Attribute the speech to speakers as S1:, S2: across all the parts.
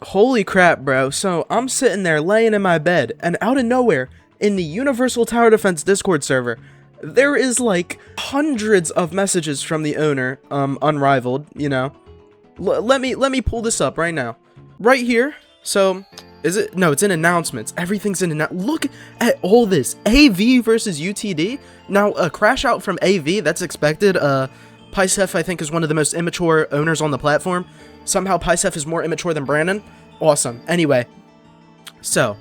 S1: Holy crap, bro. So I'm sitting there laying in my bed, and out of nowhere, in the Universal Tower Defense Discord server, there is like hundreds of messages from the owner, unrivaled, you know. Let me pull this up right now. Right here. So, is it? No, it's in announcements. Everything's in look at all this. AV versus UTD. Now, a crash out from AV, that's expected. Picef, I think, is one of the most immature owners on the platform. Somehow Picef is more immature than Brandon. Awesome. Anyway, so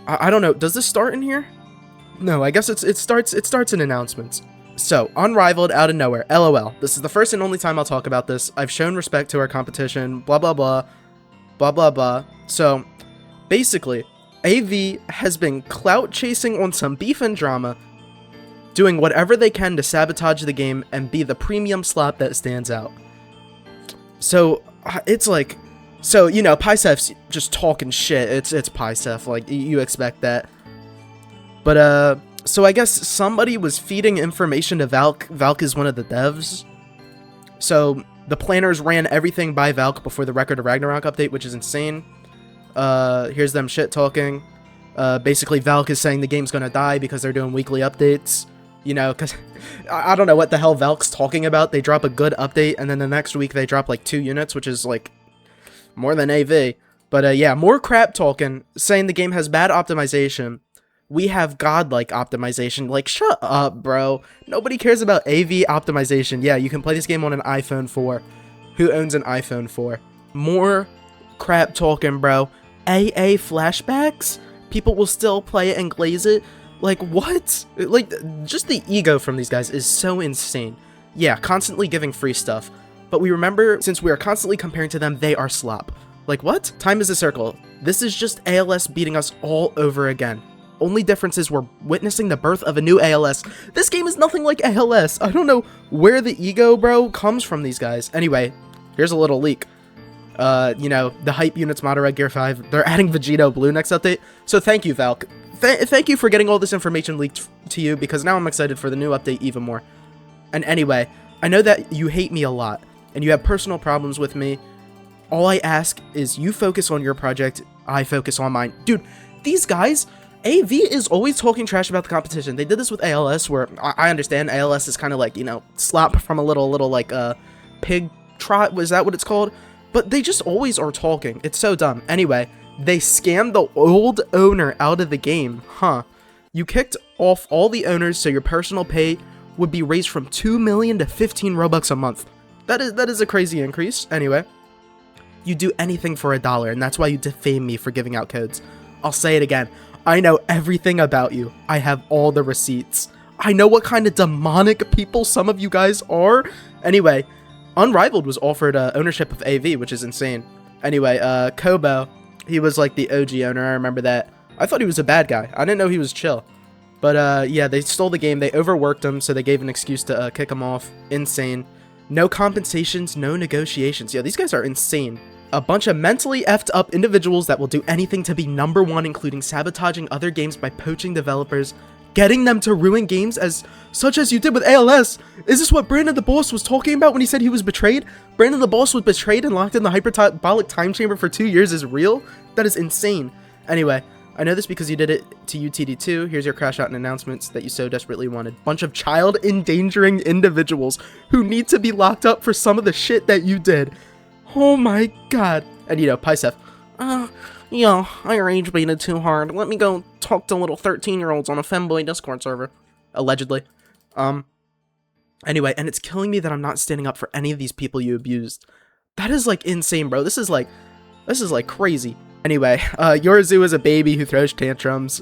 S1: I don't know. Does this start in here? No, I guess it starts in announcements. So, unrivaled out of nowhere. LOL. This is the first and only time I'll talk about this. I've shown respect to our competition. Blah blah blah. Blah blah blah. So, basically, AV has been clout chasing on some beef and drama, doing whatever they can to sabotage the game and be the premium slot that stands out. So, it's like, so, you know, Picef's just talking shit. It's Picef, like, you expect that. But, so I guess somebody was feeding information to Valk. Valk is one of the devs. So, the planners ran everything by Valk before the Record of Ragnarok update, which is insane. Here's them shit talking. Basically, Valk is saying the game's gonna die because they're doing weekly updates. You know, because I don't know what the hell Valk's talking about. They drop a good update, and then the next week they drop like 2 units, which is like more than AV. But yeah, more crap talking, saying the game has bad optimization. We have godlike optimization. Like, shut up, bro. Nobody cares about AV optimization. Yeah, you can play this game on an iPhone 4. Who owns an iPhone 4? More crap talking, bro. AA flashbacks? People will still play it and glaze it? Like, what? Like, just the ego from these guys is so insane. Yeah, constantly giving free stuff. But we remember, since we are constantly comparing to them, they are slop. Like, what? Time is a circle. This is just ALS beating us all over again. Only difference is we're witnessing the birth of a new ALS. This game is nothing like ALS. I don't know where the ego, bro, comes from these guys. Anyway, here's a little leak. You know, the hype units Monarch Gear 5, they're adding Vegito Blue next update. So thank you, Valk. Thank you for getting all this information leaked to you, because now I'm excited for the new update even more. And anyway, I know that you hate me a lot, and you have personal problems with me. All I ask is you focus on your project, I focus on mine. Dude, these guys, AV is always talking trash about the competition. They did this with ALS, where I understand ALS is kind of like, you know, slop from a little like, pig trot, was that what it's called? But they just always are talking. It's so dumb. Anyway, they scammed the old owner out of the game, huh? You kicked off all the owners so your personal pay would be raised from 2 million to 15 Robux a month. That is a crazy increase. Anyway, you do anything for $1, and that's why you defame me for giving out codes. I'll say it again. I know everything about you. I have all the receipts. I know what kind of demonic people some of you guys are. Anyway, Unrivaled was offered ownership of AV, which is insane. Anyway, Kobo, he was like the OG owner. I remember that. I thought he was a bad guy. I didn't know he was chill. But yeah, they stole the game. They overworked him, so they gave an excuse to kick him off. Insane. No compensations, no negotiations. Yeah, these guys are insane. A bunch of mentally effed up individuals that will do anything to be #1, including sabotaging other games by poaching developers, getting them to ruin games such as you did with ALS. Is this what Brandon the Boss was talking about when he said he was betrayed? Brandon the Boss was betrayed and locked in the hyperbolic time chamber for 2 years is real? That is insane. Anyway, I know this because you did it to UTD2. Here's your crash out and announcements that you so desperately wanted. Bunch of child endangering individuals who need to be locked up for some of the shit that you did. Oh my god. And you know, Picef. Yeah, I rage baited too hard. Let me go talk to little 13-year-olds on a femboy Discord server. Allegedly. Anyway, and it's killing me that I'm not standing up for any of these people you abused. That is like insane, bro. This is like crazy. Anyway, Yoruzu is a baby who throws tantrums.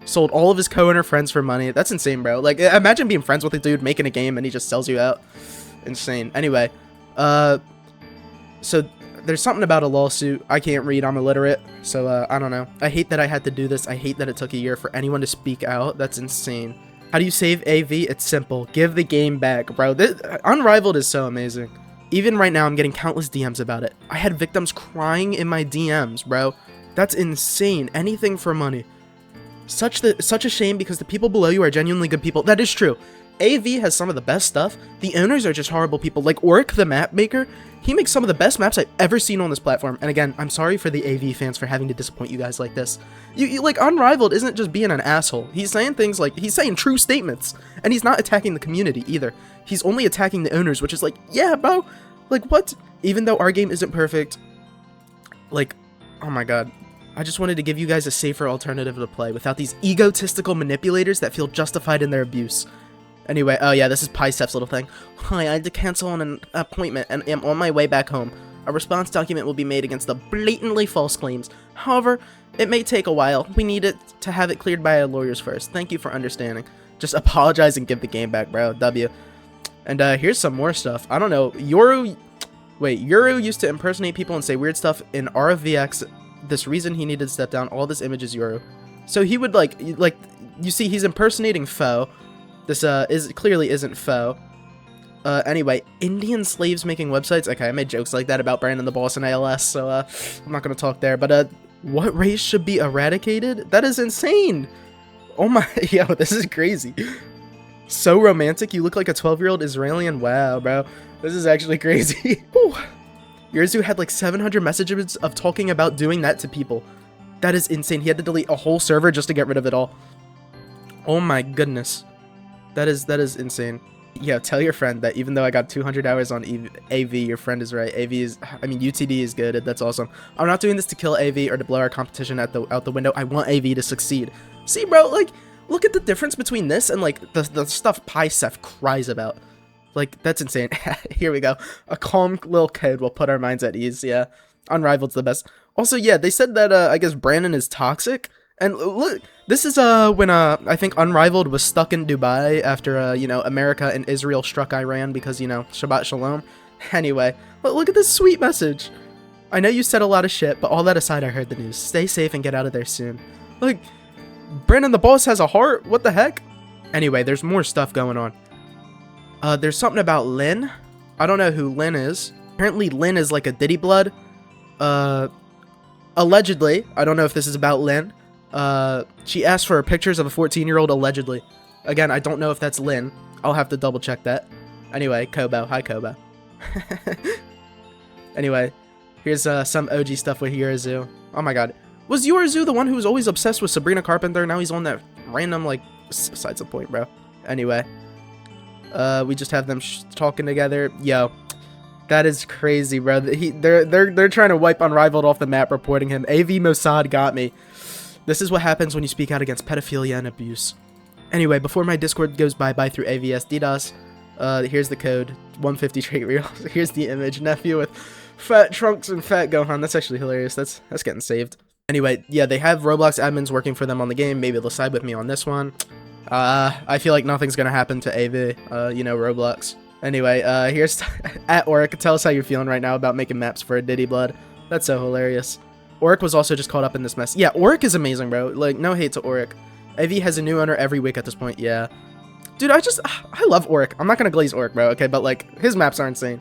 S1: Sold all of his co-owner friends for money. That's insane, bro. Like, imagine being friends with a dude making a game and he just sells you out. Insane. Anyway, so there's something about a lawsuit. I can't read, I'm illiterate, so I don't know. I hate that I had to do this. I hate that it took a year for anyone to speak out. That's insane. How do you save AV? It's simple. Give the game back, bro. This Unrivaled is so amazing. Even right now, I'm getting countless DMs about it. I had victims crying in my DMs, bro. That's insane. Anything for money. Such a shame, because the people below you are genuinely good people. That is true. AV has some of the best stuff. The owners are just horrible people. Like Oric, the map maker, He makes some of the best maps I've ever seen on this platform. And again, I'm sorry for the AV fans for having to disappoint you guys like this. You like, Unrivaled isn't just being an asshole. He's saying things like, he's saying true statements. And he's not attacking the community either. He's only attacking the owners, which is like, yeah, bro. Like, what? Even though our game isn't perfect, like, oh my god. I just wanted to give you guys a safer alternative to play without these egotistical manipulators that feel justified in their abuse. Anyway, oh yeah, this is Picef's little thing. Hi, I had to cancel on an appointment and am on my way back home. A response document will be made against the blatantly false claims. However, it may take a while. We need it to have it cleared by our lawyers first. Thank you for understanding. Just apologize and give the game back, bro. W. And here's some more stuff. I don't know. Yoru used to impersonate people and say weird stuff in RFVX. This reason he needed to step down. All this image is Yoru. So he would like, you see, he's impersonating Foe. This clearly isn't Foe. Anyway, Indian slaves making websites. Okay, I made jokes like that about Brandon the Boss and ALS, so I'm not gonna talk there. But what race should be eradicated? That is insane. Oh my, yo, this is crazy. So romantic. You look like a 12-year-old Israelian. Wow, bro, this is actually crazy. Yurzu had like 700 messages of talking about doing that to people. That is insane. He had to delete a whole server just to get rid of it all. Oh my goodness. That is insane. Yeah, tell your friend that even though I got 200 hours on AV, your friend is right. UTD is good. That's awesome. I'm not doing this to kill AV or to blow our competition out the window. I want AV to succeed. See, bro, like, look at the difference between this and like the stuff Picef cries about. Like, that's insane. Here we go. A calm little code will put our minds at ease. Yeah, Unrivaled's the best. Also, yeah, they said that I guess Brandon is toxic. And look, this is when I think Unrivaled was stuck in Dubai after you know, America and Israel struck Iran because, you know, Shabbat Shalom. Anyway, look at this sweet message. I know you said a lot of shit, but all that aside, I heard the news. Stay safe and get out of there soon. Like, Brandon the Boss has a heart. What the heck? Anyway, there's more stuff going on. There's something about Lynn. I don't know who Lynn is. Apparently Lynn is like a Diddy blood. Allegedly, I don't know if this is about Lynn. She asked for pictures of a 14-year-old allegedly. Again, I don't know if that's Lynn. I'll have to double check that. Anyway, Kobo. Hi, Kobo. Anyway, here's some OG stuff with Yurizu. Oh my god. Was Yurizu the one who was always obsessed with Sabrina Carpenter? Now he's on that random, like, sides of point, bro. Anyway. We just have them talking together. Yo. That is crazy, bro. They're trying to wipe Unrivaled off the map, reporting him. AV Mossad got me. This is what happens when you speak out against pedophilia and abuse. Anyway, before my Discord goes bye-bye through AVS DDoS, here's the code, 150 trait real. Here's the image, nephew with fat trunks and fat Gohan. That's actually hilarious. That's getting saved. Anyway, yeah, they have Roblox admins working for them on the game. Maybe they'll side with me on this one. I feel like nothing's gonna happen to AV, you know, Roblox. Anyway, here's at Oric. Tell us how you're feeling right now about making maps for a Diddy Blood. That's so hilarious. Oric was also just caught up in this mess. Yeah, Oric is amazing, bro. Like, no hate to Oric. AV has a new owner every week at this point. Yeah. Dude, I love Oric. I'm not gonna glaze Oric, bro, okay? But, like, his maps are insane.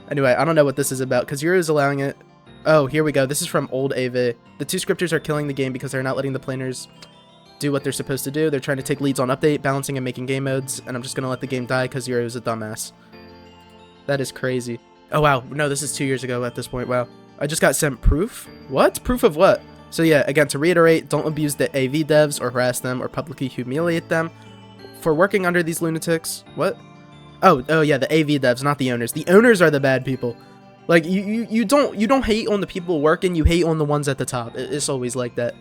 S1: Anyway, I don't know what this is about, because Yuri is allowing it. Oh, here we go. This is from old AV. The two scripters are killing the game because they're not letting the players do what they're supposed to do. They're trying to take leads on update, balancing, and making game modes, and I'm just gonna let the game die because Yuri is a dumbass. That is crazy. Oh, wow. No, this is 2 years ago at this point. Wow. I just got sent proof? What? Proof of what? So yeah, again, to reiterate, don't abuse the AV devs or harass them or publicly humiliate them for working under these lunatics. What? Oh yeah, the AV devs, not the owners. The owners are the bad people. Like, you don't hate on the people working, you hate on the ones at the top. It's always like that.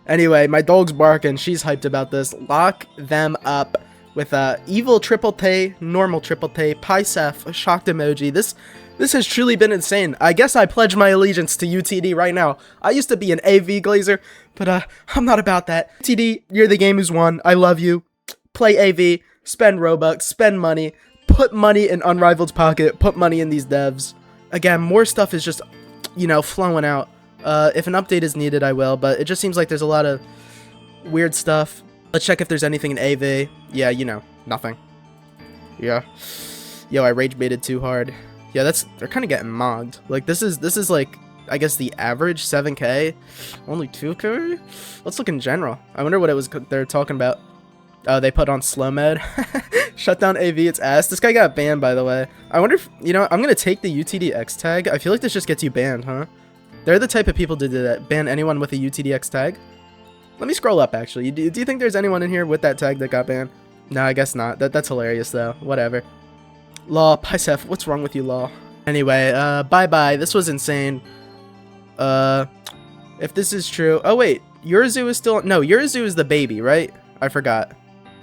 S1: Anyway, my dog's barking. She's hyped about this. Lock them up with evil triple T, normal triple T, Picef, shocked emoji. This has truly been insane. I guess I pledge my allegiance to UTD right now. I used to be an AV glazer, but I'm not about that. UTD, you're the game who's won. I love you. Play AV, spend Robux, spend money, put money in Unrivaled's pocket, put money in these devs. Again, more stuff is just, you know, flowing out. If an update is needed, I will, but it just seems like there's a lot of weird stuff. Let's check if there's anything in AV. Yeah, you know, nothing. Yeah. Yo, I rage baited too hard. Yeah, they're kind of getting mogged. Like, this is like, I guess the average 7K, only 2K. Let's look in general. I wonder what it was they're talking about. Oh, they put on slow mode. Shut down AV, it's ass. This guy got banned, by the way. I wonder if, you know, I'm gonna take the UTDX tag. I feel like this just gets you banned, huh? They're the type of people to do that. Ban anyone with a UTDX tag. Let me scroll up, actually. Do you think there's anyone in here with that tag that got banned? No, I guess not. That's hilarious, though. Whatever. Law, Pisef, what's wrong with you, Law? Anyway, bye-bye. This was insane. If this is true... Oh, wait. Yurzu is still... No, Yurzu is the baby, right? I forgot.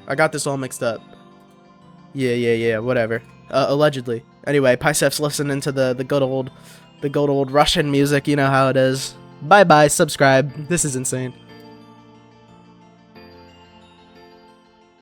S1: I got this all mixed up. Yeah, whatever. Allegedly. Anyway, Pisef's listening to the good old Russian music. You know how it is. Bye-bye, subscribe. This is insane.